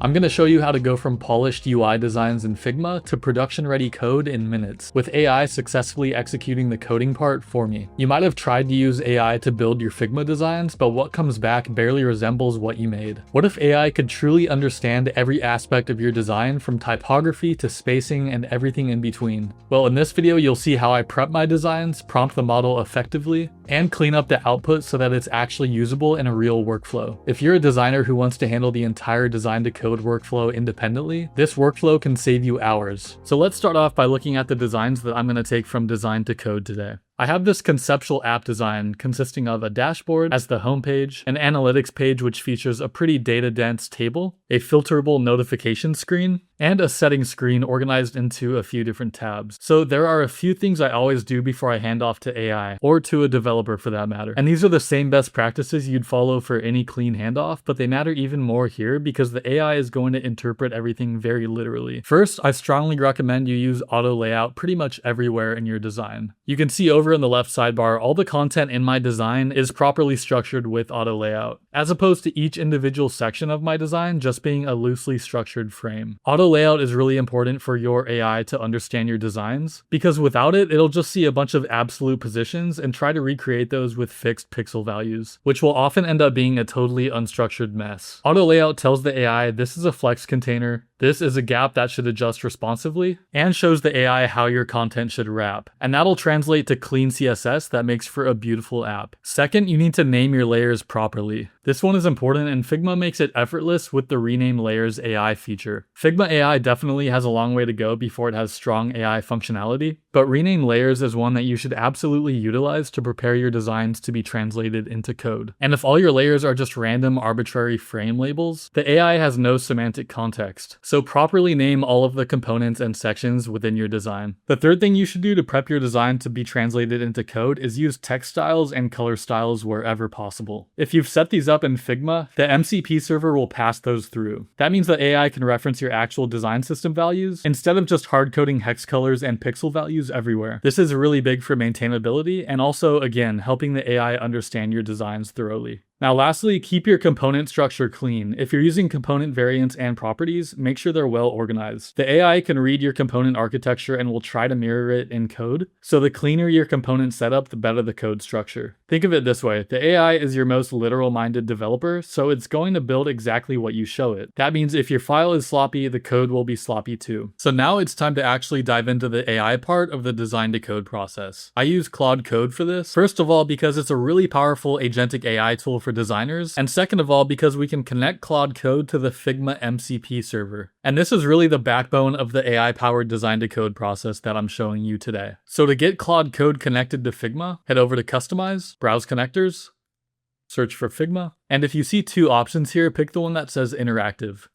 I'm going to show you how to go from polished UI designs in Figma to production-ready code in minutes, with AI successfully executing the coding part for me. You might have tried to use AI to build your Figma designs, but what comes back barely resembles what you made. What if AI could truly understand every aspect of your design, from typography to spacing and everything in between? Well, in this video, you'll see how I prep my designs, prompt the model effectively, and clean up the output so that it's actually usable in a real workflow. If you're a designer who wants to handle the entire design to code workflow independently, this workflow can save you hours. So let's start off by looking at the designs that I'm going to take from design to code today. I have this conceptual app design consisting of a dashboard as the homepage, an analytics page which features a pretty data-dense table, a filterable notification screen, and a settings screen organized into a few different tabs. So there are a few things I always do before I hand off to AI, or to a developer for that matter. And these are the same best practices you'd follow for any clean handoff, but they matter even more here because the AI is going to interpret everything very literally. First, I strongly recommend you use auto layout pretty much everywhere in your design. You can see over in the left sidebar, all the content in my design is properly structured with auto layout, as opposed to each individual section of my design just being a loosely structured frame. Auto layout is really important for your AI to understand your designs, because without it, it'll just see a bunch of absolute positions and try to recreate those with fixed pixel values, which will often end up being a totally unstructured mess. Auto layout tells the AI this is a flex container, this is a gap that should adjust responsively, and shows the AI how your content should wrap. And that'll translate to clean CSS that makes for a beautiful app. Second, you need to name your layers properly. This one is important, and Figma makes it effortless with the Rename Layers AI feature. Figma AI definitely has a long way to go before it has strong AI functionality, but Rename Layers is one that you should absolutely utilize to prepare your designs to be translated into code. And if all your layers are just random arbitrary frame labels, the AI has no semantic context. So properly name all of the components and sections within your design. The third thing you should do to prep your design to be translated into code is use text styles and color styles wherever possible. If you've set these up in Figma, the MCP server will pass those through. That means the AI can reference your actual design system values instead of just hard-coding hex colors and pixel values everywhere. This is really big for maintainability and also, again, helping the AI understand your designs thoroughly. Now lastly, keep your component structure clean. If you're using component variants and properties, make sure they're well organized. The AI can read your component architecture and will try to mirror it in code, so the cleaner your component setup, the better the code structure. Think of it this way, the AI is your most literal-minded developer, so it's going to build exactly what you show it. That means if your file is sloppy, the code will be sloppy too. So now it's time to actually dive into the AI part of the design to code process. I use Claude Code for this, first of all because it's a really powerful agentic AI tool for designers, and second of all because we can connect Claude Code to the Figma MCP server. And this is really the backbone of the AI-powered design to code process that I'm showing you today. So to get Claude Code connected to Figma, head over to Customize, browse Connectors, search for Figma, and if you see two options here, pick the one that says Interactive.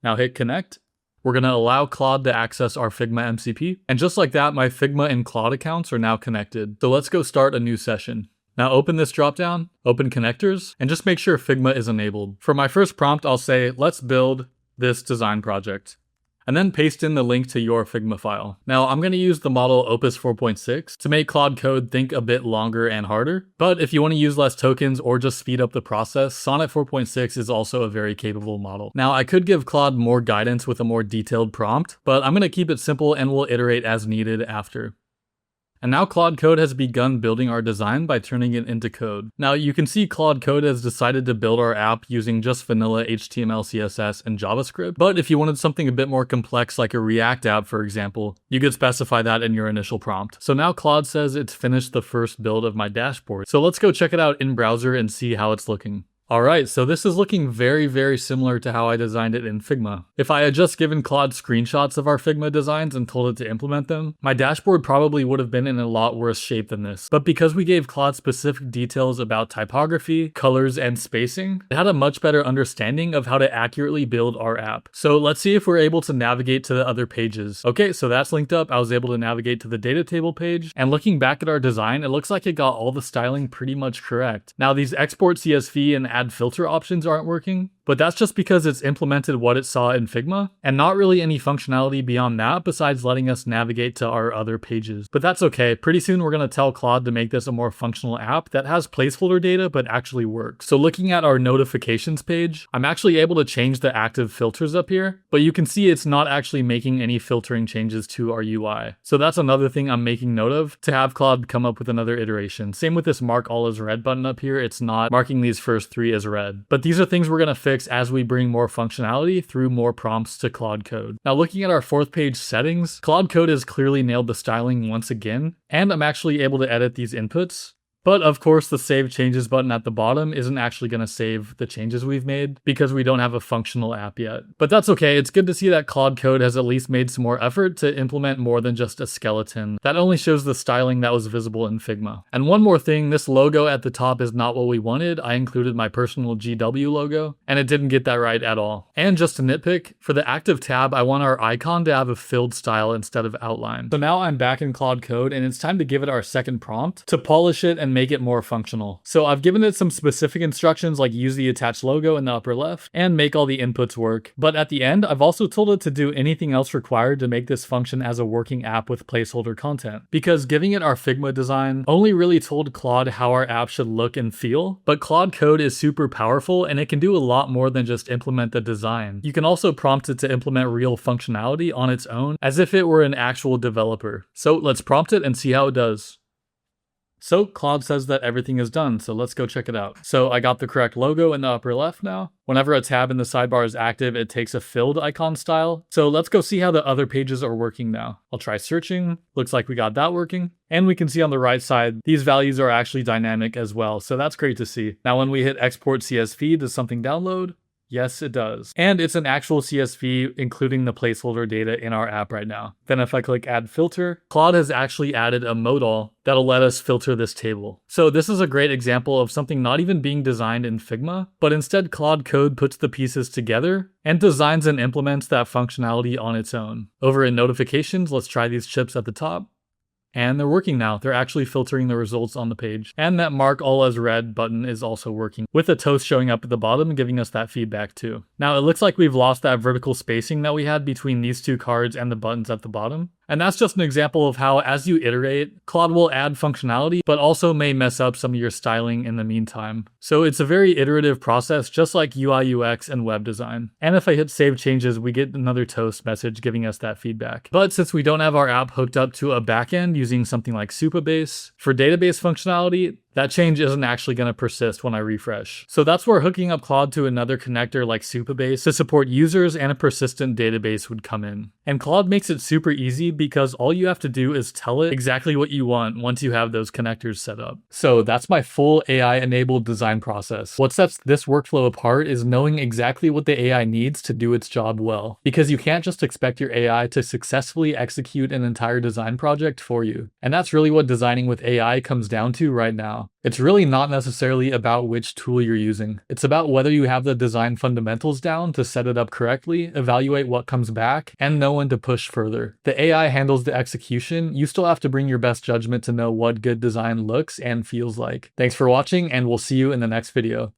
Now hit Connect. We're going to allow Claude to access our Figma MCP, and just like that, my Figma and Claude accounts are now connected. So let's go start a new session. Now open this dropdown, open connectors, and just make sure Figma is enabled. For my first prompt, I'll say, let's build this design project, and then paste in the link to your Figma file. Now I'm going to use the model Opus 4.6 to make Claude Code think a bit longer and harder, but if you want to use less tokens or just speed up the process, Sonnet 4.6 is also a very capable model. Now I could give Claude more guidance with a more detailed prompt, but I'm going to keep it simple and we'll iterate as needed after. And now Claude Code has begun building our design by turning it into code. Now you can see Claude Code has decided to build our app using just vanilla HTML, CSS, and JavaScript. But if you wanted something a bit more complex like a React app, for example, you could specify that in your initial prompt. So now Claude says it's finished the first build of my dashboard. So let's go check it out in browser and see how it's looking. Alright, so this is looking very similar to how I designed it in Figma. If I had just given Claude screenshots of our Figma designs and told it to implement them, my dashboard probably would have been in a lot worse shape than this. But because we gave Claude specific details about typography, colors, and spacing, it had a much better understanding of how to accurately build our app. So let's see if we're able to navigate to the other pages. Okay, so that's linked up. I was able to navigate to the data table page, and looking back at our design, it looks like it got all the styling pretty much correct. Now these export CSV and add filter options aren't working, but that's just because it's implemented what it saw in Figma, and not really any functionality beyond that besides letting us navigate to our other pages. But that's okay, pretty soon we're going to tell Claude to make this a more functional app that has placeholder data but actually works. So looking at our notifications page, I'm actually able to change the active filters up here, but you can see it's not actually making any filtering changes to our UI. So that's another thing I'm making note of, to have Claude come up with another iteration. Same with this mark all as red button up here, it's not marking these first 3 as red. But these are things we're going to fix as we bring more functionality through more prompts to Claude Code. Now looking at our 4th page settings, Claude Code has clearly nailed the styling once again, and I'm actually able to edit these inputs. But of course, the Save Changes button at the bottom isn't actually going to save the changes we've made because we don't have a functional app yet. But that's okay, it's good to see that Claude Code has at least made some more effort to implement more than just a skeleton. That only shows the styling that was visible in Figma. And one more thing, this logo at the top is not what we wanted. I included my personal GW logo, and it didn't get that right at all. And just to nitpick, for the active tab, I want our icon to have a filled style instead of outline. So now I'm back in Claude Code, and it's time to give it our second prompt to polish it and make it more functional. So I've given it some specific instructions like use the attached logo in the upper left and make all the inputs work. But at the end, I've also told it to do anything else required to make this function as a working app with placeholder content. Because giving it our Figma design only really told Claude how our app should look and feel, but Claude Code is super powerful and it can do a lot more than just implement the design. You can also prompt it to implement real functionality on its own as if it were an actual developer. So let's prompt it and see how it does. So Claude says that everything is done, so let's go check it out. So I got the correct logo in the upper left now. Whenever a tab in the sidebar is active, it takes a filled icon style. So let's go see how the other pages are working now. I'll try searching. Looks like we got that working. And we can see on the right side, these values are actually dynamic as well. So that's great to see. Now when we hit export CSV, does something download? Yes, it does. And it's an actual CSV, including the placeholder data in our app right now. Then if I click add filter, Claude has actually added a modal that'll let us filter this table. So this is a great example of something not even being designed in Figma, but instead Claude Code puts the pieces together and designs and implements that functionality on its own. Over in notifications, let's try these chips at the top. And they're working now. They're actually filtering the results on the page. And that mark all as red button is also working, with a toast showing up at the bottom giving us that feedback too. Now it looks like we've lost that vertical spacing that we had between these two cards and the buttons at the bottom. And that's just an example of how, as you iterate, Claude will add functionality, but also may mess up some of your styling in the meantime. So it's a very iterative process, just like UI UX and web design. And if I hit save changes, we get another toast message giving us that feedback. But since we don't have our app hooked up to a backend using something like Supabase, for database functionality, that change isn't actually going to persist when I refresh. So that's where hooking up Claude to another connector like Supabase to support users and a persistent database would come in. And Claude makes it super easy because all you have to do is tell it exactly what you want once you have those connectors set up. So that's my full AI-enabled design process. What sets this workflow apart is knowing exactly what the AI needs to do its job well. Because you can't just expect your AI to successfully execute an entire design project for you. And that's really what designing with AI comes down to right now. It's really not necessarily about which tool you're using. It's about whether you have the design fundamentals down to set it up correctly, evaluate what comes back, and know when to push further. The AI handles the execution. You still have to bring your best judgment to know what good design looks and feels like. Thanks for watching, and we'll see you in the next video.